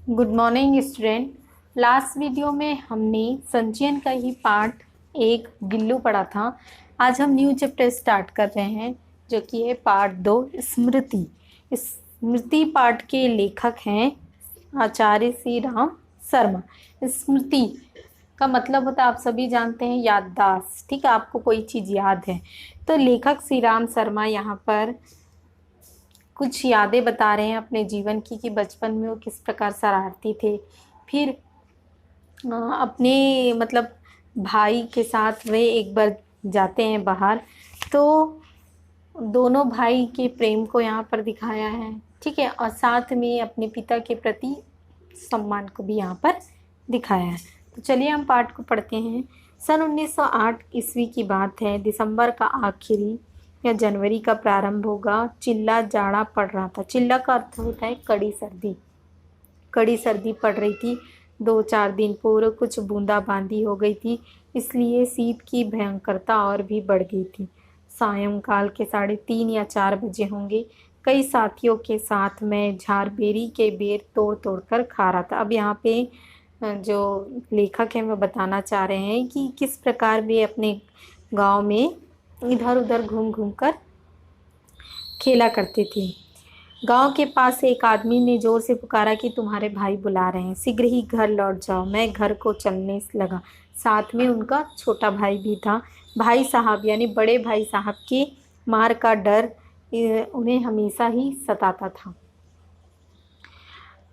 Good morning student. Last video में हमने संचयन का ही पार्ट एक गिल्लू पढ़ा था। आज हम न्यू चैप्टर स्टार्ट कर रहे हैं जो कि है पार्ट 2 स्मृति। स्मृति पार्ट के लेखक हैं आचार्य श्री राम शर्मा। स्मृति का मतलब होता है, आप सभी जानते हैं, याददाश्त। ठीक है, आपको कोई चीज़ याद है तो लेखक श्री राम शर्मा यहाँ पर कुछ यादें बता रहे हैं अपने जीवन की कि बचपन में वो किस प्रकार शरारती थे। फिर अपने मतलब भाई के साथ वे एक बार जाते हैं बाहर, तो दोनों भाई के प्रेम को यहाँ पर दिखाया है। ठीक है, और साथ में अपने पिता के प्रति सम्मान को भी यहाँ पर दिखाया है। तो चलिए हम पाठ को पढ़ते हैं। सन 1908 ईस्वी की बात है। दिसंबर का आखिरी या जनवरी का प्रारंभ होगा। चिल्ला जाड़ा पड़ रहा था। चिल्ला का अर्थ होता है कड़ी सर्दी। कड़ी सर्दी पड़ रही थी। 2-4 दिन पूर्व कुछ बूंदाबांदी हो गई थी, इसलिए शीत की भयंकरता और भी बढ़ गई थी। सायंकाल के 3:30 या 4 बजे होंगे। कई साथियों के साथ मैं झारबेरी के बेर तोड़ तोड़ कर खा रहा था। अब यहाँ पे जो लेखक हैं वो बताना चाह रहे हैं कि किस प्रकार वे अपने गांव में इधर उधर घूम घूम कर खेला करते थे। गांव के पास एक आदमी ने जोर से पुकारा कि तुम्हारे भाई बुला रहे हैं, शीघ्र ही घर लौट जाओ। मैं घर को चलने लगा। साथ में उनका छोटा भाई भी था। भाई साहब यानी बड़े भाई साहब के मार का डर उन्हें हमेशा ही सताता था।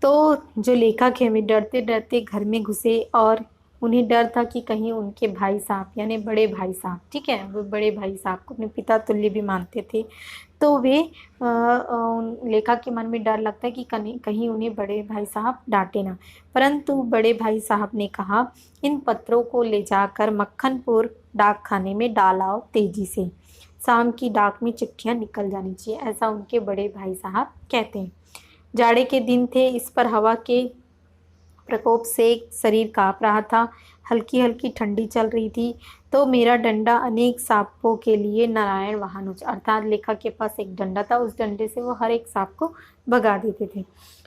तो जो लेखक है वे डरते डरते घर में घुसे और उन्हें डर था कि कहीं उनके भाई साहब यानी बड़े भाई साहब, ठीक है, वो बड़े भाई साहब को अपने पिता तुल्य भी मानते थे। तो वे लेखक के मन में डर लगता है कि कहीं उन्हें बड़े भाई साहब डांटे ना। परंतु बड़े भाई साहब ने कहा, इन पत्रों को ले जाकर मक्खनपुर डाक खाने में डाल आओ तेजी से। शाम की डाक में चिट्ठियाँ निकल जानी चाहिए, ऐसा उनके बड़े भाई साहब कहते हैं। जाड़े के दिन थे, इस पर हवा के प्रकोप से शरीर काँप रहा था। हल्की हल्की ठंडी चल रही थी। तो मेरा डंडा अनेक सांपों के लिए नारायण वाहन हो, अर्थात लेखक के पास एक डंडा था, उस डंडे से वो हर एक सांप को भगा देते थे।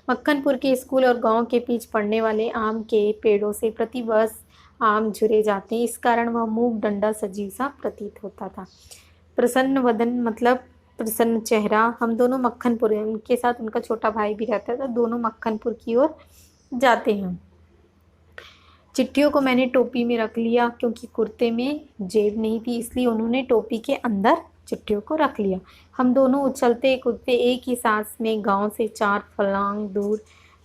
मक्खनपुर के स्कूल और गांव के बीच पड़ने वाले आम के पेड़ों से प्रतिवर्ष आम झुरे जाते, इस कारण वह मूक डंडा सजीव सा प्रतीत होता था। प्रसन्न वदन मतलब प्रसन्न चेहरा। हम दोनों मक्खनपुर, उनके साथ उनका छोटा भाई भी रहता था, दोनों मक्खनपुर की ओर जाते हैं। चिट्ठियों को मैंने टोपी में रख लिया, क्योंकि कुर्ते में जेब नहीं थी, इसलिए उन्होंने टोपी के अंदर चिट्ठियों को रख लिया। हम दोनों उछलते कूदते एक ही सांस में गांव से 4 फर्लांग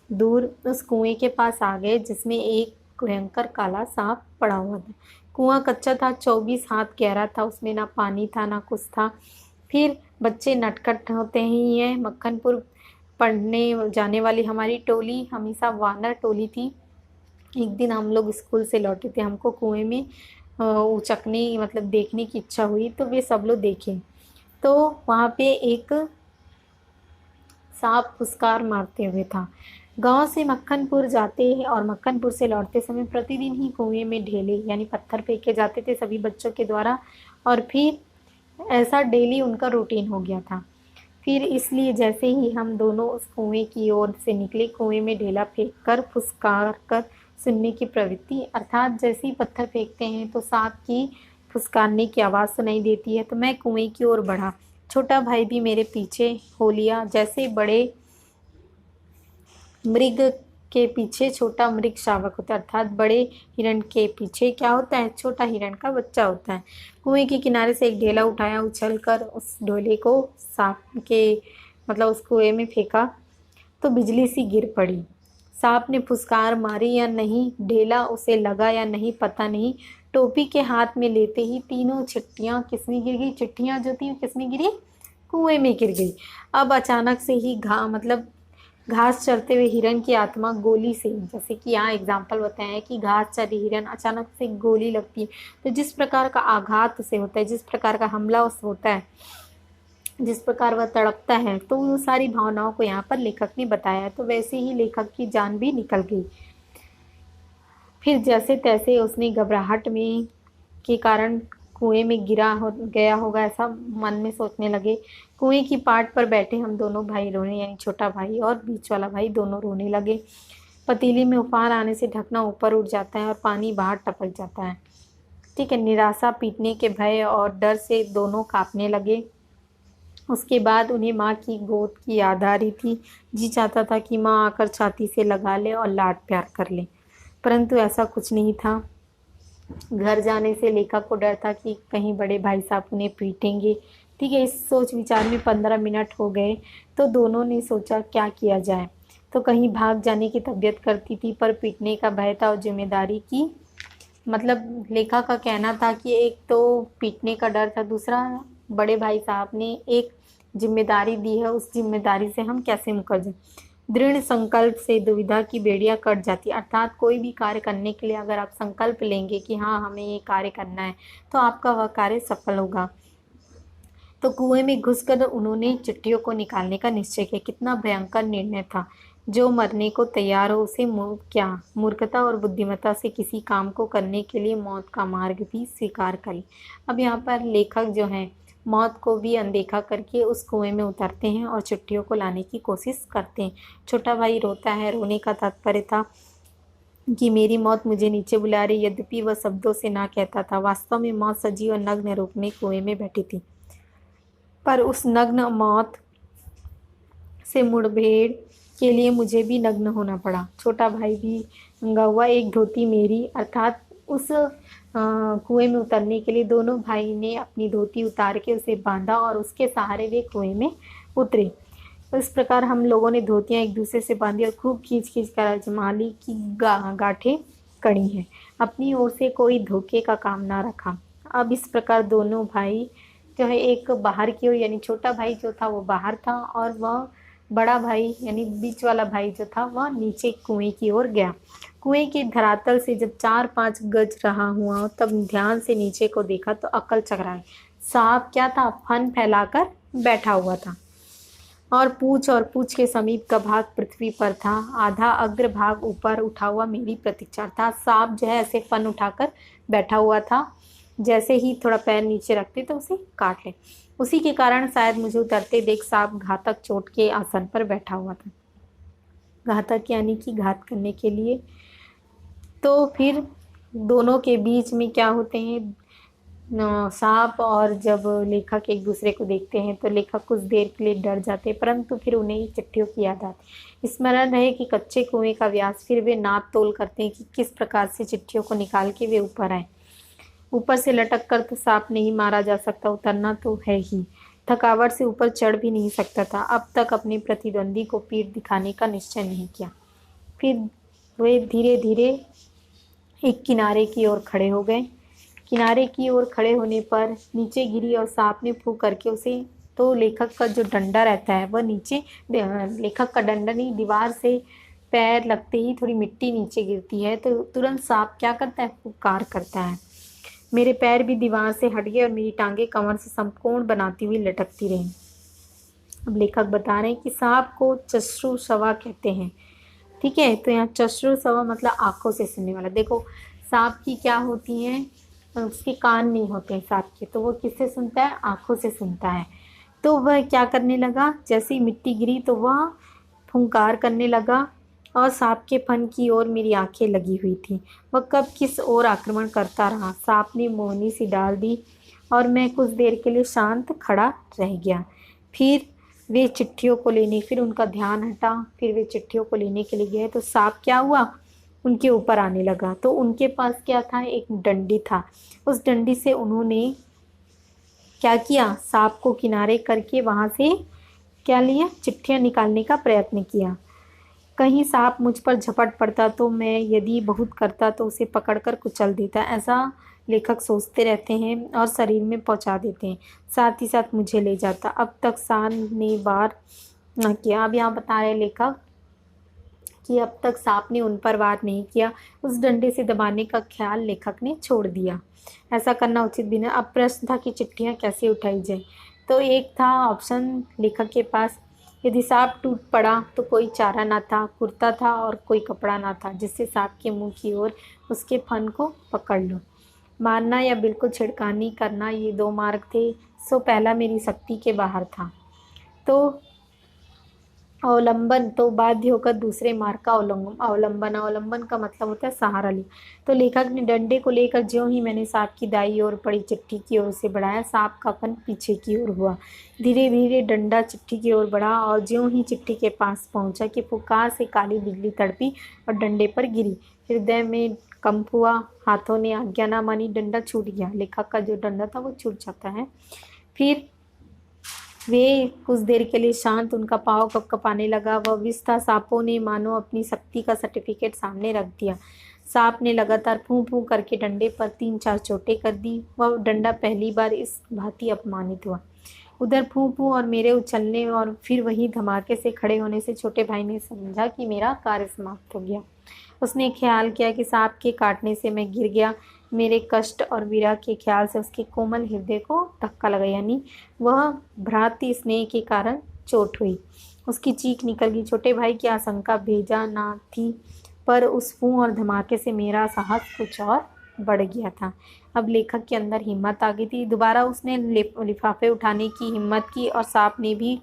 दूर उस कुएं के पास आ गए, जिसमें एक भयंकर काला सांप पड़ा हुआ था। कुआं कच्चा था, 24 हाथ गहरा था, उसमें ना पानी था ना कुछ था। फिर बच्चे नटखट होते ही हैं। मक्खनपुर पढ़ने जाने वाली हमारी टोली हमेशा वानर टोली थी। एक दिन हम लोग स्कूल से लौटे थे, हमको कुएं में उचकने मतलब देखने की इच्छा हुई, तो वे सब लोग देखे। तो वहाँ पे एक सांप फुसकार मारते हुए था। गांव से मक्खनपुर जाते और मक्खनपुर से लौटते समय प्रतिदिन ही कुएं में ढेले यानी पत्थर फेंके जाते थे सभी बच्चों के द्वारा, और फिर ऐसा डेली उनका रूटीन हो गया था। फिर इसलिए जैसे ही हम दोनों उस कुएं की ओर से निकले, कुएं में ढेला फेंक कर फुसकार कर सुनने की प्रवृत्ति, अर्थात जैसे ही पत्थर फेंकते हैं तो सांप की फुसकारने की आवाज़ सुनाई देती है। तो मैं कुएं की ओर बढ़ा, छोटा भाई भी मेरे पीछे हो लिया। जैसे बड़े मृग के पीछे छोटा मृग शावक होता है, अर्थात बड़े हिरण के पीछे क्या होता है, छोटा हिरण का बच्चा होता है। कुएं के किनारे से एक ढेला उठाया, उछलकर उस ढोले को सांप के मतलब उस कुएं में फेंका तो बिजली सी गिर पड़ी। सांप ने फुसकार मारी या नहीं, ढेला उसे लगा या नहीं, पता नहीं। टोपी के हाथ में लेते ही तीनों चिट्ठियाँ किसमें गिर गई, चिट्ठियाँ जो थी किसमें गिरी, कुएं में गिर गई। अब अचानक से ही घास चरते हुए हिरन की आत्मा गोली से, जैसे कि यहाँ एग्जाम्पल बताया है कि घास चरी हिरन अचानक से गोली लगती है, तो जिस प्रकार का आघात उसे होता है, जिस प्रकार का हमला उसे होता है, जिस प्रकार वह तड़पता है, तो वो सारी भावनाओं को यहाँ पर लेखक ने बताया है। तो वैसे ही लेखक की जान भी निकल गई। फिर जैसे तैसे उसने घबराहट में के कारण कुएं में गया होगा, ऐसा मन में सोचने लगे। कुएं की पाट पर बैठे हम दोनों भाई रोने, यानी छोटा भाई और बीच वाला भाई दोनों रोने लगे। पतीली में उफान आने से ढकना ऊपर उठ जाता है और पानी बाहर टपक जाता है। ठीक है, निराशा, पीटने के भय और डर से दोनों कांपने लगे। उसके बाद उन्हें माँ की गोद की याद आ रही थी। जी चाहता था कि माँ आकर छाती से लगा ले और लाड प्यार कर ले, परंतु ऐसा कुछ नहीं था। घर जाने से लेखा को डर था कि कहीं बड़े भाई साहब उन्हें पीटेंगे। ठीक है, इस सोच विचार में 15 मिनट हो गए तो दोनों ने सोचा क्या किया जाए। तो कहीं भाग जाने की तबीयत करती थी, पर पीटने का भय था और जिम्मेदारी की, मतलब लेखा का कहना था कि एक तो पीटने का डर था, दूसरा बड़े भाई साहब ने एक जिम्मेदारी दी है, उस जिम्मेदारी से हम कैसे मुकर जाए। दृढ़ संकल्प से दुविधा की बेड़ियां कट जाती, अर्थात कोई भी कार्य करने के लिए अगर आप संकल्प लेंगे कि हाँ हमें ये कार्य करना है, तो आपका वह कार्य सफल होगा। तो कुएं में घुसकर उन्होंने चिट्ठियों को निकालने का निश्चय किया। कितना भयंकर निर्णय था। जो मरने को तैयार हो उसे क्या मूर्खता और बुद्धिमत्ता से किसी काम को करने के लिए मौत का मार्ग भी स्वीकार करे। अब यहाँ पर लेखक जो हैं मौत को भी अनदेखा करके उस कुएं में उतरते हैं और चिट्ठियों को लाने की कोशिश करते हैं। छोटा भाई रोता है। रोने का तात्पर्य था कि मेरी मौत मुझे नीचे बुला रही। यद्यपि वह शब्दों से ना कहता था, वास्तव में मौत सजी और नग्न रूप में कुएं में बैठी थी। पर उस नग्न मौत से मुठभेड़ के लिए मुझे भी नग्न होना पड़ा। छोटा भाई भी नंगा हुआ। एक धोती मेरी, अर्थात उस कुएं में उतरने के लिए दोनों भाई ने अपनी धोती उतार के उसे बांधा और उसके सहारे वे कुएं में उतरे। इस प्रकार हम लोगों ने धोतियां एक दूसरे से बांधी और खूब खींच खींच कर अजमाली की गांठें कड़ी हैं। अपनी ओर से कोई धोखे का काम ना रखा। अब इस प्रकार दोनों भाई जो है, एक बाहर की ओर, यानी छोटा भाई जो था वो बाहर था और वह बड़ा भाई यानी बीच वाला भाई जो था वह नीचे कुएं की ओर गया। कुएं के धरातल से जब 4-5 गज रहा हुआ तब ध्यान से नीचे को देखा तो अक्ल चकराई। सांप क्या था, फन फैलाकर बैठा हुआ था और पूंछ के समीप का भाग पृथ्वी पर था। आधा अग्र भाग ऊपर उठा हुआ मेरी प्रतीक्षा था। सांप जो है ऐसे फन उठाकर बैठा हुआ था, जैसे ही थोड़ा पैर नीचे रखते तो उसे काट ले। उसी के कारण शायद मुझे उतरते देख सांप घातक चोट के आसन पर बैठा हुआ था। घातक यानी कि घात करने के लिए। तो फिर दोनों के बीच में क्या होते हैं, सांप और जब लेखक एक दूसरे को देखते हैं तो लेखक कुछ देर के लिए डर जाते, परंतु फिर उन्हें चिट्ठियों की याद आती। स्मरण रहे कि कच्चे कुएं का व्यास। फिर वे नाप तोल करते हैं कि किस प्रकार से चिट्ठियों को निकाल के वे ऊपर आए। ऊपर से लटक कर तो सांप नहीं मारा जा सकता, उतरना तो है ही। थकावट से ऊपर चढ़ भी नहीं सकता था। अब तक अपने प्रतिद्वंदी को पीठ दिखाने का निश्चय नहीं किया। फिर वे धीरे धीरे एक किनारे की ओर खड़े हो गए। किनारे की ओर खड़े होने पर नीचे गिरी और सांप ने फूंक करके उसे, तो लेखक का जो डंडा रहता है वह नीचे, लेखक का डंडा नहीं, दीवार से पैर लगते ही थोड़ी मिट्टी नीचे गिरती है तो तुरंत सांप क्या करता है, फुकार करता है। मेरे पैर भी दीवार से हट गए और मेरी टांगें कमर से समकोण बनाती हुई लटकती रहीं। अब लेखक बता रहे हैं कि सांप को चश्रुषवा कहते हैं। ठीक है, तो यहाँ चश्रुषवा मतलब आंखों से सुनने वाला। देखो सांप की क्या होती हैं, उसके कान नहीं होते हैं सांप के, तो वो किससे सुनता है, आंखों से सुनता है। तो वह क्या करने लगा, जैसे ही मिट्टी गिरी तो वह फुंकार करने लगा और सांप के फन की ओर मेरी आंखें लगी हुई थी। वह कब किस ओर आक्रमण करता रहा। सांप ने मोहनी सी डाल दी और मैं कुछ देर के लिए शांत खड़ा रह गया। फिर वे चिट्ठियों को लेने, फिर उनका ध्यान हटा, फिर वे चिट्ठियों को लेने के लिए गए तो सांप क्या हुआ, उनके ऊपर आने लगा। तो उनके पास क्या था, एक डंडी था। उस डंडी से उन्होंने क्या किया, सांप को किनारे करके वहाँ से क्या लिया, चिट्ठियाँ निकालने का प्रयत्न किया। कहीं सांप मुझ पर झपट पड़ता तो मैं यदि बहुत करता तो उसे पकड़कर कुचल देता। ऐसा लेखक सोचते रहते हैं और शरीर में पहुंचा देते हैं, साथ ही साथ मुझे ले जाता। अब तक सांप ने वार न किया। अब यहाँ बता रहे लेखक कि अब तक सांप ने उन पर वार नहीं किया। उस डंडे से दबाने का ख्याल लेखक ने छोड़ दिया। ऐसा करना उचित भी नहीं। अब प्रश्न था कि चिट्ठियाँ कैसे उठाई जाए। तो एक था ऑप्शन लेखक के पास, यदि सांप टूट पड़ा तो कोई चारा ना था, कुर्ता था और कोई कपड़ा ना था जिससे सांप के मुंह की ओर उसके फन को पकड़ लो। मारना या बिल्कुल छिड़कानी करना, ये दो मार्ग थे। सो पहला मेरी शक्ति के बाहर था। तो अवलंबन तो बाध्य होकर दूसरे मार्ग का अवलंबन अवलंबन का मतलब होता है सहारा लिया। तो लेखक ने डंडे को लेकर ज्यों ही मैंने सांप की दाई ओर पड़ी चिट्ठी की ओर उसे बढ़ाया, सांप का फन पीछे की ओर हुआ। धीरे धीरे डंडा चिट्ठी की ओर बढ़ा और ज्यों ही चिट्ठी के पास पहुंचा कि फुकार से काली बिजली तड़पी और डंडे पर गिरी। हृदय में कंप हुआ, हाथों ने आज्ञा ना मानी, डंडा छूट गया। लेखक का जो डंडा था वो छूट जाता है। फिर वे कुछ देर के लिए शांत, उनका पाँव कँपकँपाने लगा। वह विष था। सांपों ने मानो अपनी शक्ति का सर्टिफिकेट सामने रख दिया। सांप ने लगातार फूं फूं करके डंडे पर 3-4 चोटें कर दी। वह डंडा पहली बार इस भांति अपमानित हुआ। उधर फूं फूं और मेरे उछलने और फिर वही धमाके से खड़े होने से छोटे भाई ने समझा कि मेरा कार्य समाप्त हो गया। उसने ख्याल किया कि सांप के काटने से मैं गिर गया। मेरे कष्ट और विरह के ख्याल से उसके कोमल हृदय को धक्का लगा, यानी वह भ्रातृ स्नेह के कारण चोट हुई। उसकी चीख निकल गई। छोटे भाई की आशंका भेजा ना थी, पर उस फूं और धमाके से मेरा साहस कुछ और बढ़ गया था। अब लेखक के अंदर हिम्मत आ गई थी। दोबारा उसने लिफाफे उठाने की हिम्मत की और सांप ने भी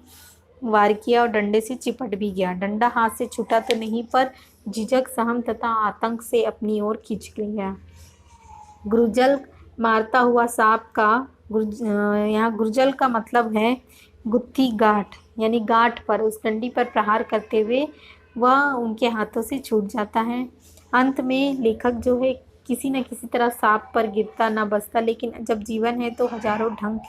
वार किया और डंडे से चिपट भी गया। डंडा हाथ से छूटा तो नहीं, पर झिझक, सहम तथा आतंक से अपनी ओर खींच लिया। गुर्जल मारता हुआ सांप का यहाँ गुर्जल का मतलब है गुत्थी, गांठ, यानी गांठ पर उस डंडी पर प्रहार करते हुए वह उनके हाथों से छूट जाता है। अंत में लेखक जो है किसी न किसी तरह सांप पर गिरता न बचता, लेकिन जब जीवन है तो हजारों ढंग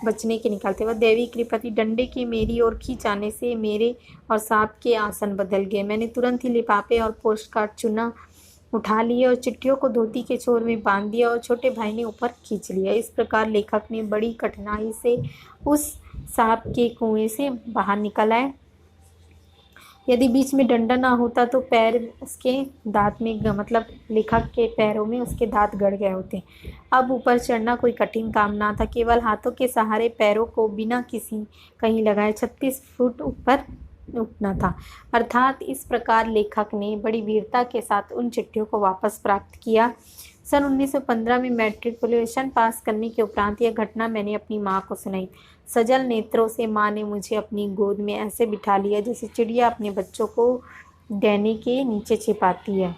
बचने के निकालते। वह दैवी कृपति डंडे के मेरी ओर खींच आने से मेरे और सांप के आसन बदल गए। मैंने तुरंत ही लिफाफे और पोस्ट कार्ड चुना, उठा लिए और चिट्ठियों को धोती के छोर में बांध दिया और छोटे भाई ने ऊपर खींच लिया। इस प्रकार लेखक ने बड़ी कठिनाई से उस सांप के कुएं से बाहर निकल आए। यदि बीच में डंडा ना होता तो पैर उसके दांत में मतलब लेखक के पैरों में उसके दांत गड़ गए होते। अब ऊपर चढ़ना कोई कठिन काम ना था। केवल हाथों के सहारे पैरों को बिना किसी कहीं लगाए 36 फुट ऊपर उठना था। अर्थात इस प्रकार लेखक ने बड़ी वीरता के साथ उन चिट्ठियों को वापस प्राप्त किया। सन 1915 में मैट्रिकुलेशन पास करने के उपरांत यह घटना मैंने अपनी माँ को सुनाई। सजल नेत्रों से माँ ने मुझे अपनी गोद में ऐसे बिठा लिया जैसे चिड़िया अपने बच्चों को डैने के नीचे छिपाती है।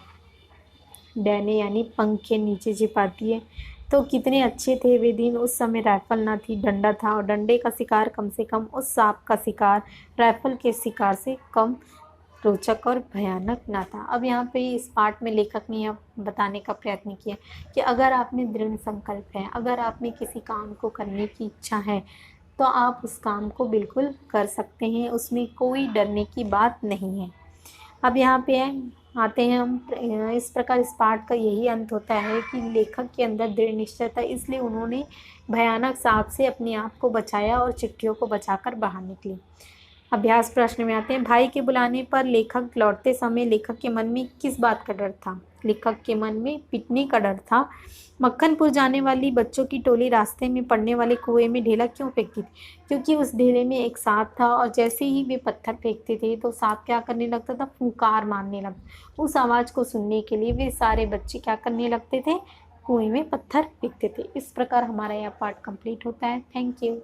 डैने यानी पंख के नीचे छिपाती है। तो कितने अच्छे थे वे दिन। उस समय राइफल ना थी, डंडा था, और डंडे का शिकार कम से कम उस सांप का शिकार राइफल के शिकार से कम रोचक और भयानक ना था। अब यहाँ पे इस पार्ट में लेखक ने यह बताने का प्रयत्न किया कि अगर आप में दृढ़ संकल्प है, अगर आप में किसी काम को करने की इच्छा है, तो आप उस काम को बिल्कुल कर सकते हैं। उसमें कोई डरने की बात नहीं है। अब यहाँ पे आते हैं हम। इस प्रकार इस पाठ का यही अंत होता है कि लेखक के अंदर दृढ़ निश्चय था, इसलिए उन्होंने भयानक सांप से अपने आप को बचाया और चिट्ठियों को बचाकर बाहर निकली। अभ्यास प्रश्न में आते हैं। भाई के बुलाने पर लेखक लौटते समय लेखक के मन में किस बात का डर था? लेखक के मन में पिटने का डर था। मक्खनपुर जाने वाली बच्चों की टोली रास्ते में पड़ने वाले कुएं में ढेला क्यों फेंकती थी? क्योंकि उस ढेले में एक सांप था और जैसे ही वे पत्थर फेंकते थे तो सांप क्या करने लगता था? फुंकार मारने लगता। उस आवाज़ को सुनने के लिए वे सारे बच्चे क्या करने लगते थे? कुएं में पत्थर फेंकते थे। इस प्रकार हमारा यह पार्ट कंप्लीट होता है। Thank you.